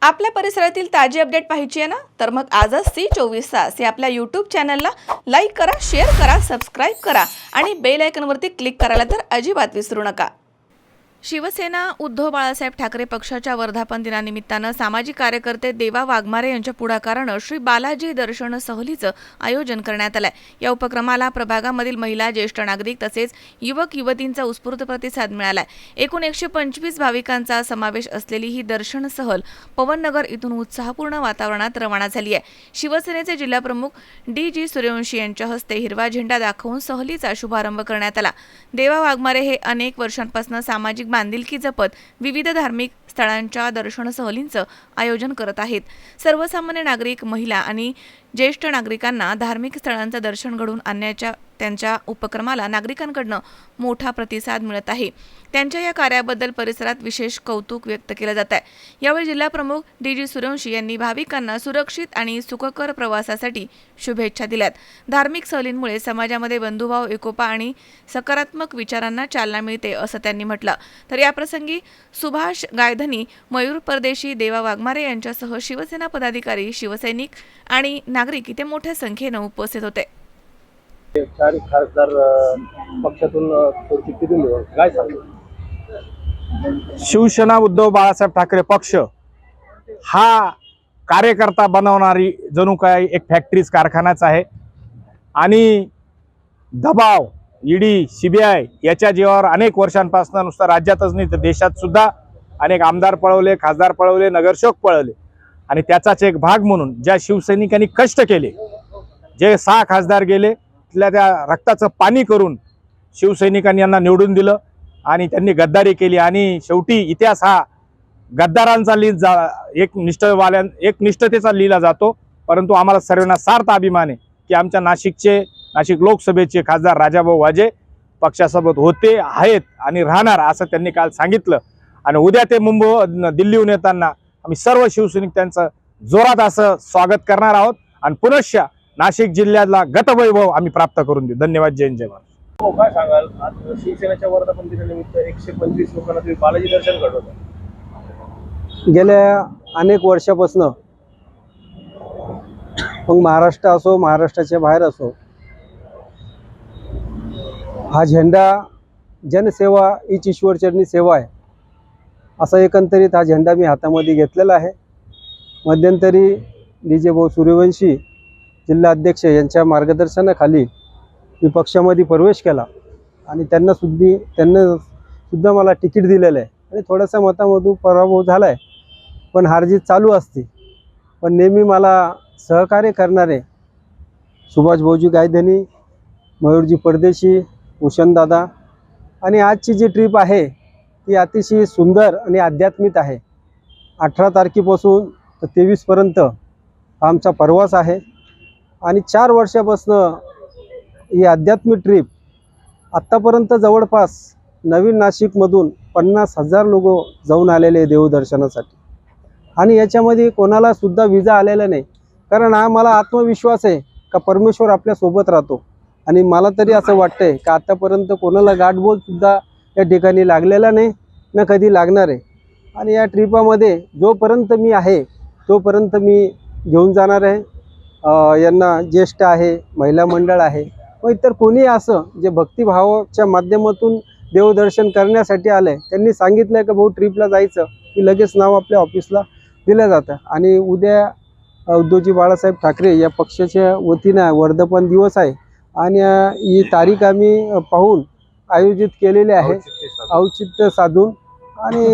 आपल्या परिसरातील ताजी अपडेट पाहिजे आहे ना, तर मग आजच C24 तास या आपल्या यूट्यूब चॅनलला लाईक करा, शेअर करा, सबस्क्राईब करा आणि बेल आयकॉनवरती क्लिक करायला तर अजिबात विसरू नका। शिवसेना उद्धव बाळासाहेब ठाकरे पक्षाच्या वर्धापन दिनानिमित्तानं सामाजिक कार्यकर्ते देवा वाघमारे यांच्या पुढाकारानं श्री बालाजी दर्शन सहलीचं आयोजन करण्यात आलंय। या उपक्रमाला प्रभागामधील महिला, ज्येष्ठ नागरिक तसेच युवक युवतींचा उत्स्फूर्त प्रतिसाद मिळालाय। एकूण 125 भाविकांचा समावेश असलेली ही दर्शन सहल पवननगर इथून उत्साहपूर्ण वातावरणात रवाना झाली आहे। शिवसेनेचे जिल्हाप्रमुख DG सूर्यवंशी यांच्या हस्ते हिरवा झेंडा दाखवून सहलीचा शुभारंभ करण्यात आला। देवा वाघमारे हे अनेक वर्षांपासून सामाजिक बांधिलकी जपत विविध धार्मिक स्थळांच्या दर्शन सहलींचं आयोजन करत आहेत। सर्वसामान्य नागरिक, महिला आणि ज्येष्ठ नागरिकांना धार्मिक स्थळांचं दर्शन घडवून आणण्याच्या त्यांच्या उपक्रमाला नागरिकांकडून मोठा प्रतिसाद मिळत आहे। त्यांच्या या कार्याबद्दल परिसरात विशेष कौतुक व्यक्त केलं जात आहे। यावेळी जिल्हाप्रमुख DG सूर्यवंशी यांनी भाविकांना सुरक्षित आणि सुखकर प्रवासासाठी शुभेच्छा दिल्यात। धार्मिक सहलींमुळे समाजामध्ये बंधुभाव, एकोपा आणि सकारात्मक विचारांना चालना मिळते असं त्यांनी म्हटलं। तर याप्रसंगी सुभाष गायधनी, मयूर परदेशी, देवा वाघमारे यांच्यासह शिवसेना पदाधिकारी, शिवसैनिक आणि नागरिक इथे मोठ्या संख्येने उपस्थित होते। चार खासदार पक्षातून काय सांगतो? शिवसेना उद्धव बाळासाहेब ठाकरे पक्ष हा कार्यकर्ता बनवणारी जणू काय एक फॅक्टरीज कारखानाच आहे आणि दबाव ED CBI याच्या जीवावर अनेक वर्षांपासून नुसतं राज्यातच नाही तर देशात सुद्धा अनेक आमदार पळवले, खासदार पळवले, नगरसेवक पळवले आणि त्याचाच एक भाग म्हणून ज्या शिवसैनिकांनी कष्ट केले, जे 6 खासदार गेले तिथल्या त्या रक्ताचं पाणी करून शिवसैनिकांनी यांना निवडून दिलं आणि त्यांनी गद्दारी केली आणि शेवटी इतिहास हा गद्दारांचा एक निष्ठतेचा लिहिला जातो। परंतु आम्हाला सर्वांना सार्थ अभिमान आहे की आमच्या नाशिक लोकसभेचे खासदार राजाभाऊ वाजे पक्षासोबत होते, आहेत आणि राहणार असं त्यांनी काल सांगितलं आणि उद्या ते दिल्लीहून येताना आम्ही सर्व शिवसैनिक त्यांचं जोरात असं स्वागत करणार आहोत आणि पुनश्च नाशिक जिल्ह्याला गतवैभव आम्ही प्राप्त करून देऊ। धन्यवाद। जय हिंद, जय महाराष्ट्र। काय सांगाल, आज शिवसेनेच्या वर्धापन दिनानिमित्त 125 लोकांना तुम्ही बालाजी दर्शन घडवता? गेल्या अनेक वर्षापासून मग महाराष्ट्र असो, महाराष्ट्राच्या बाहेर असो, हा झेंडा जनसेवा हीच ईश्वरचरणी सेवा आहे असा एकंदरीत हा झेंडा मी हातामध्ये घेतलेला आहे। मध्यंतरी DG भाऊ सूर्यवंशी जिल्हा अध्यक्ष यांच्या मार्गदर्शनाखाली मी पक्षामध्ये प्रवेश केला आणि त्यांना सुद्धा मला तिकीट दिलेलं आहे आणि थोडासा मतामधून पराभव झाला आहे, पण हारजीत चालू असते। पण नेहमी मला सहकार्य करणारे सुभाष भाऊजी गायधनी, मयूरजी परदेशी, भूषण दादा आणि आजची जी ट्रिप आहे ती अतिशय सुंदर आणि आध्यात्मिक आहे। 18 तारखेपासून तर 23 पर्यंत आमचा प्रवास आहे आणि 4 वर्षापासून ही आध्यात्मिक ट्रिप आत्तापर्यंत जवळपास नवीन नाशिकमधून 50,000 लोक जाऊन आलेले देवदर्शनासाठी आणि याच्यामध्ये कोणाला सुद्धा विजा आलेला नाही, कारण हा मला आत्मविश्वास आहे का परमेश्वर आपल्यासोबत राहतो आणि मला तरी असं वाटतंय का आत्तापर्यंत कोणाला गाठबोल सुद्धा या ठिकाणी लागलेला नाही ना कधी लागणार आहे। आणि या ट्रिपामध्ये जोपर्यंत मी आहे तोपर्यंत मी घेऊन जाणार आहे। यांना ज्येष्ठ आहे, महिला मंडळ आहे व इतर कोणी असं जे भक्तिभावाच्या माध्यमातून देवदर्शन करण्यासाठी आलं आहे, त्यांनी सांगितलं का भाऊ ट्रिपला जायचं की लगेच नाव आपल्या ऑफिसला दिलं जातं आणि उद्या उद्धवजी बाळासाहेब ठाकरे या पक्षाच्या वतीनं वर्धापन दिवस आहे आणि ही तारीख आम्ही पाहून आयोजित केलेली आहे औचित्य साधून आणि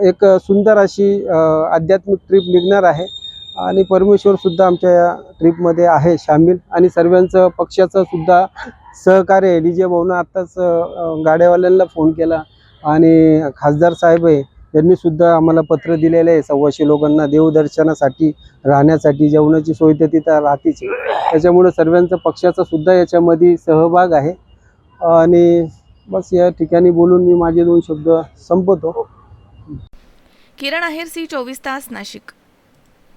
एक सुंदर अशी आध्यात्मिक ट्रिप निघणार आहे आणि परमेश्वर सुद्धा आमच्या या ट्रिपमध्ये आहे सामील आणि सर्वांचं पक्षाचं सुद्धा सहकार्य DG भाऊनं आत्ताच गाड्यावाल्यांना फोन केला आणि खासदार साहेब आहे यांनी सुद्धा आम्हाला पत्र दिलेलं आहे 125 लोकांना देवदर्शनासाठी राहण्यासाठी जेवणाची सोय तर तिथं राहतेच, त्याच्यामुळे सर्वांचं पक्षाचा सुद्धा याच्यामध्ये सहभाग आहे आणि बस या ठिकाणी बोलून मी माझे 2 शब्द संपवतो। किरण आहेर, C24 तास, नाशिक।